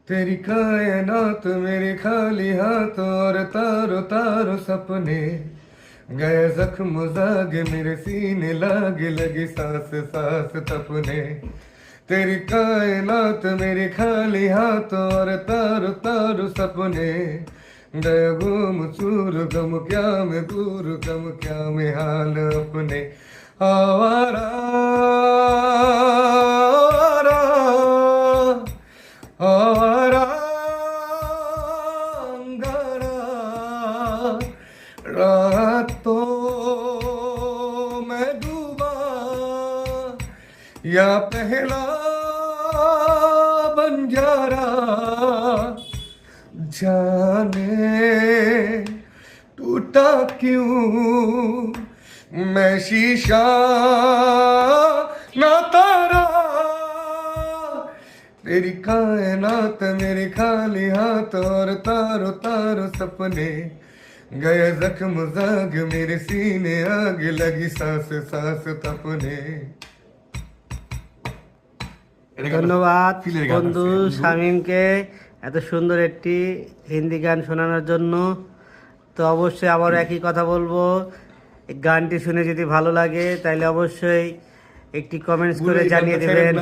तेरी कायनात मेरे खाली हाथ और तारो तारो सपने गए जख्म जागे मेरे सीने लागे लगी सांस सांस तपने तेरी कायनात मेरे खाली हाथ और तारो तारो सपने गए गुम चूर गम क्या मैं दूर गम क्या मैं हाल अपने आवारा आवारा अंगारा रातों में डूबा या पहला बंजारा जाने टूटा क्यों मैं शीशा ना तारा तेरी कायनात मेरे खाली हाथ और तारो तारो सपने गए जख्म जाग मेरे सीने आग लगी सांस सांस तपने ধন্যবাদ বন্ধু শামীমকে এত সুন্দর একটি হিন্দি গান শোনানোর জন্য। তো অবশ্যই আবার একই কথা বলবো, এই গানটি শুনে যদি ভালো লাগে তাহলে অবশ্যই একটি কমেন্টস করে জানিয়ে দেবেন।